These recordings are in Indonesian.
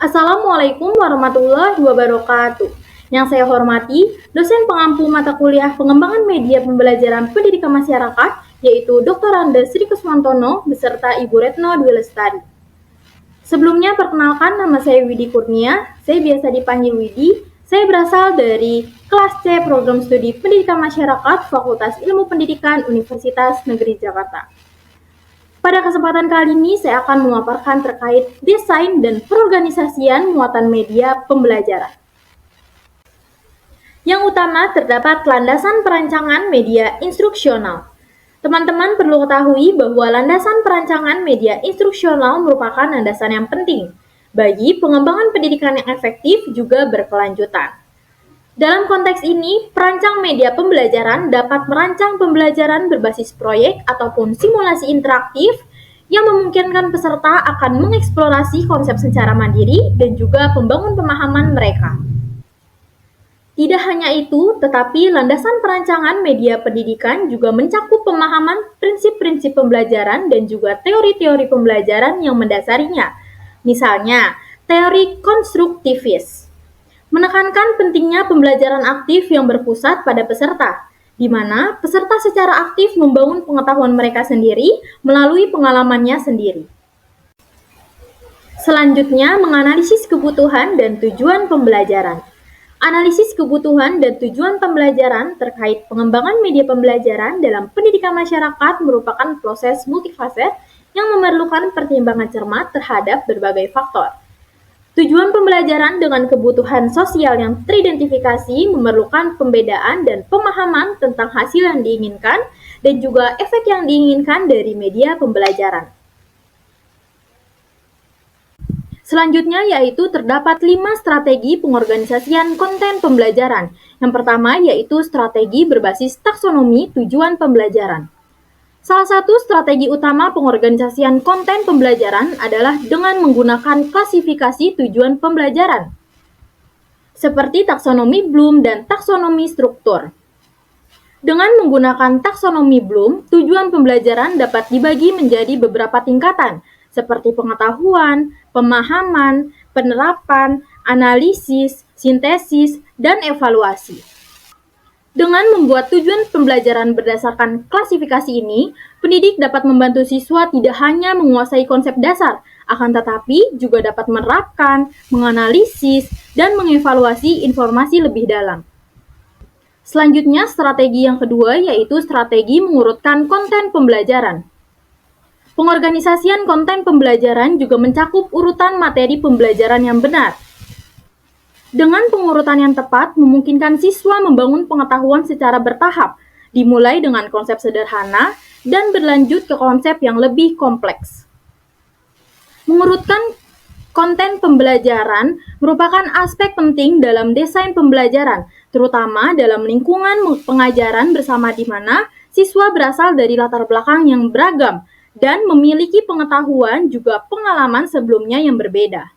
Assalamualaikum warahmatullahi wabarakatuh. Yang saya hormati, dosen pengampu mata kuliah pengembangan media pembelajaran pendidikan masyarakat, yaitu Dr. Andes Sri Kusmantono beserta Ibu Retno Dwi Lestari. Sebelumnya perkenalkan, nama saya Widi Kurnia, saya biasa dipanggil Widi. Saya berasal dari kelas C Program Studi Pendidikan Masyarakat Fakultas Ilmu Pendidikan Universitas Negeri Jakarta. Pada kesempatan kali ini saya akan memaparkan terkait desain dan perorganisasian muatan media pembelajaran. Yang utama terdapat landasan perancangan media instruksional. Teman-teman perlu ketahui bahwa landasan perancangan media instruksional merupakan landasan yang penting bagi pengembangan pendidikan yang efektif juga berkelanjutan. Dalam konteks ini, perancang media pembelajaran dapat merancang pembelajaran berbasis proyek ataupun simulasi interaktif yang memungkinkan peserta akan mengeksplorasi konsep secara mandiri dan juga membangun pemahaman mereka. Tidak hanya itu, tetapi landasan perancangan media pendidikan juga mencakup pemahaman prinsip-prinsip pembelajaran dan juga teori-teori pembelajaran yang mendasarinya. Misalnya, teori konstruktivis menekankan pentingnya pembelajaran aktif yang berpusat pada peserta, di mana peserta secara aktif membangun pengetahuan mereka sendiri melalui pengalamannya sendiri. Selanjutnya, menganalisis kebutuhan dan tujuan pembelajaran. Analisis kebutuhan dan tujuan pembelajaran terkait pengembangan media pembelajaran dalam pendidikan masyarakat merupakan proses multifaset yang memerlukan pertimbangan cermat terhadap berbagai faktor. Tujuan pembelajaran dengan kebutuhan sosial yang teridentifikasi memerlukan pembedaan dan pemahaman tentang hasil yang diinginkan dan juga efek yang diinginkan dari media pembelajaran. Selanjutnya yaitu terdapat 5 strategi pengorganisasian konten pembelajaran. Yang pertama yaitu strategi berbasis taksonomi tujuan pembelajaran. Salah satu strategi utama pengorganisasian konten pembelajaran adalah dengan menggunakan klasifikasi tujuan pembelajaran, seperti taksonomi Bloom dan taksonomi struktur. Dengan menggunakan taksonomi Bloom, tujuan pembelajaran dapat dibagi menjadi beberapa tingkatan, seperti pengetahuan, pemahaman, penerapan, analisis, sintesis, dan evaluasi. Dengan membuat tujuan pembelajaran berdasarkan klasifikasi ini, pendidik dapat membantu siswa tidak hanya menguasai konsep dasar, akan tetapi juga dapat menerapkan, menganalisis, dan mengevaluasi informasi lebih dalam. Selanjutnya, strategi yang kedua yaitu strategi mengurutkan konten pembelajaran. Pengorganisasian konten pembelajaran juga mencakup urutan materi pembelajaran yang benar. Dengan pengurutan yang tepat, memungkinkan siswa membangun pengetahuan secara bertahap, dimulai dengan konsep sederhana dan berlanjut ke konsep yang lebih kompleks. Mengurutkan konten pembelajaran merupakan aspek penting dalam desain pembelajaran, terutama dalam lingkungan pengajaran bersama di mana siswa berasal dari latar belakang yang beragam, dan memiliki pengetahuan juga pengalaman sebelumnya yang berbeda.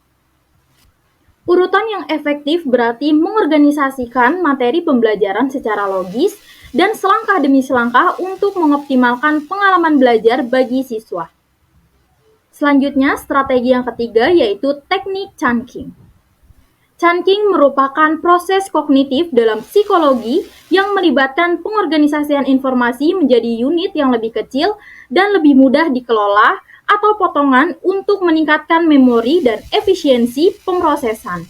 Urutan yang efektif berarti mengorganisasikan materi pembelajaran secara logis dan selangkah demi selangkah untuk mengoptimalkan pengalaman belajar bagi siswa. Selanjutnya, strategi yang ketiga yaitu teknik chunking. Chunking merupakan proses kognitif dalam psikologi yang melibatkan pengorganisasian informasi menjadi unit yang lebih kecil dan lebih mudah dikelola atau potongan untuk meningkatkan memori dan efisiensi pemrosesan.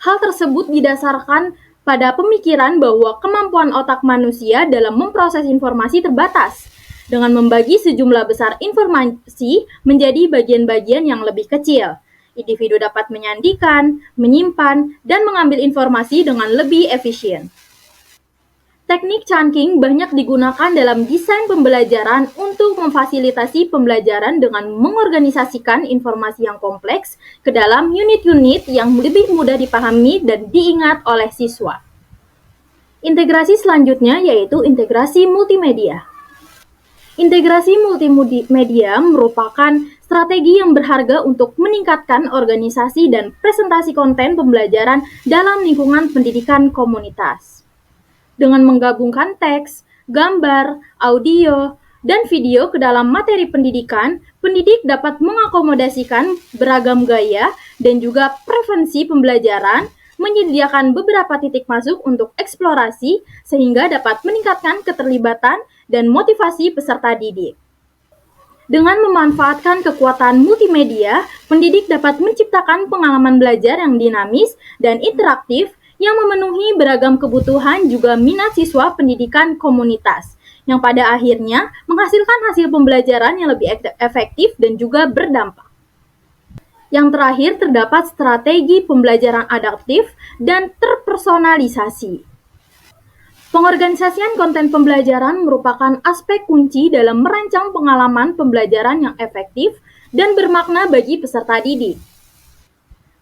Hal tersebut didasarkan pada pemikiran bahwa kemampuan otak manusia dalam memproses informasi terbatas, dengan membagi sejumlah besar informasi menjadi bagian-bagian yang lebih kecil. Individu dapat menyandikan, menyimpan, dan mengambil informasi dengan lebih efisien. Teknik chunking banyak digunakan dalam desain pembelajaran untuk memfasilitasi pembelajaran dengan mengorganisasikan informasi yang kompleks ke dalam unit-unit yang lebih mudah dipahami dan diingat oleh siswa. Integrasi selanjutnya yaitu integrasi multimedia. Integrasi multimedia merupakan strategi yang berharga untuk meningkatkan organisasi dan presentasi konten pembelajaran dalam lingkungan pendidikan komunitas. Dengan menggabungkan teks, gambar, audio, dan video ke dalam materi pendidikan, pendidik dapat mengakomodasikan beragam gaya dan juga prevensi pembelajaran, menyediakan beberapa titik masuk untuk eksplorasi sehingga dapat meningkatkan keterlibatan dan motivasi peserta didik. Dengan memanfaatkan kekuatan multimedia, pendidik dapat menciptakan pengalaman belajar yang dinamis dan interaktif yang memenuhi beragam kebutuhan juga minat siswa pendidikan komunitas, yang pada akhirnya menghasilkan hasil pembelajaran yang lebih efektif dan juga berdampak. Yang terakhir, terdapat strategi pembelajaran adaptif dan terpersonalisasi. Pengorganisasian konten pembelajaran merupakan aspek kunci dalam merancang pengalaman pembelajaran yang efektif dan bermakna bagi peserta didik.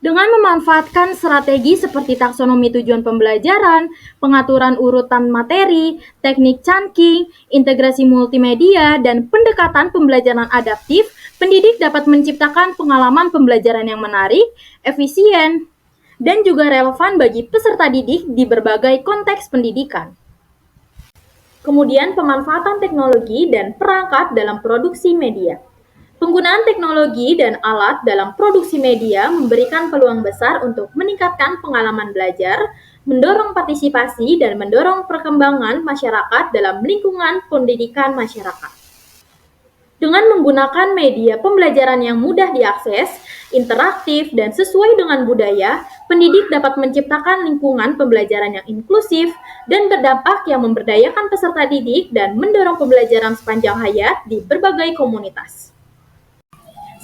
Dengan memanfaatkan strategi seperti taksonomi tujuan pembelajaran, pengaturan urutan materi, teknik chunking, integrasi multimedia, dan pendekatan pembelajaran adaptif, pendidik dapat menciptakan pengalaman pembelajaran yang menarik, efisien, dan juga relevan bagi peserta didik di berbagai konteks pendidikan. Kemudian pemanfaatan teknologi dan perangkat dalam produksi media. Penggunaan teknologi dan alat dalam produksi media memberikan peluang besar untuk meningkatkan pengalaman belajar, mendorong partisipasi, dan mendorong perkembangan masyarakat dalam lingkungan pendidikan masyarakat. Dengan menggunakan media pembelajaran yang mudah diakses, interaktif, dan sesuai dengan budaya, pendidik dapat menciptakan lingkungan pembelajaran yang inklusif dan berdampak yang memberdayakan peserta didik dan mendorong pembelajaran sepanjang hayat di berbagai komunitas.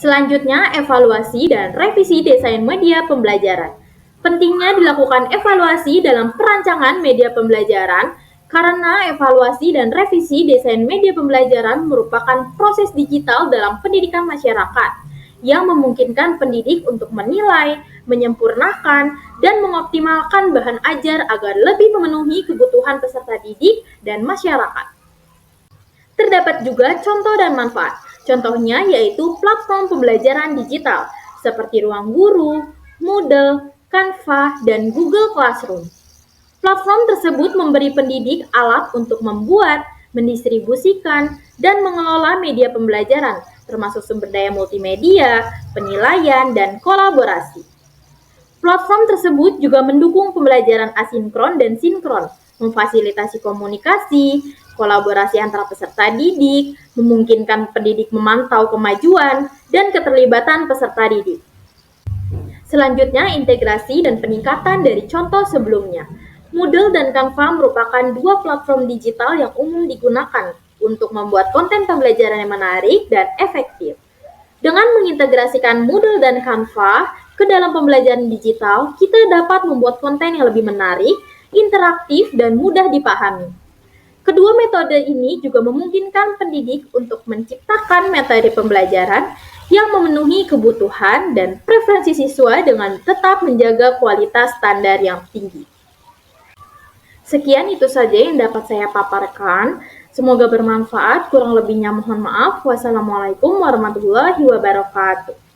Selanjutnya, evaluasi dan revisi desain media pembelajaran. Pentingnya dilakukan evaluasi dalam perancangan media pembelajaran karena evaluasi dan revisi desain media pembelajaran merupakan proses digital dalam pendidikan masyarakat yang memungkinkan pendidik untuk menilai, menyempurnakan, dan mengoptimalkan bahan ajar agar lebih memenuhi kebutuhan peserta didik dan masyarakat. Terdapat juga contoh dan manfaat. Contohnya yaitu platform pembelajaran digital seperti Ruang Guru, Moodle, Canva, dan Google Classroom. Platform tersebut memberi pendidik alat untuk membuat, mendistribusikan, dan mengelola media pembelajaran, termasuk sumber daya multimedia, penilaian, dan kolaborasi. Platform tersebut juga mendukung pembelajaran asinkron dan sinkron, memfasilitasi komunikasi, kolaborasi antara peserta didik, memungkinkan pendidik memantau kemajuan, dan keterlibatan peserta didik. Selanjutnya, integrasi dan peningkatan dari contoh sebelumnya. Moodle dan Canva merupakan dua platform digital yang umum digunakan untuk membuat konten pembelajaran yang menarik dan efektif. Dengan mengintegrasikan Moodle dan Canva ke dalam pembelajaran digital, kita dapat membuat konten yang lebih menarik, interaktif, dan mudah dipahami. Kedua metode ini juga memungkinkan pendidik untuk menciptakan metode pembelajaran yang memenuhi kebutuhan dan preferensi siswa dengan tetap menjaga kualitas standar yang tinggi. Sekian itu saja yang dapat saya paparkan. Semoga bermanfaat. Kurang lebihnya mohon maaf. Wassalamualaikum warahmatullahi wabarakatuh.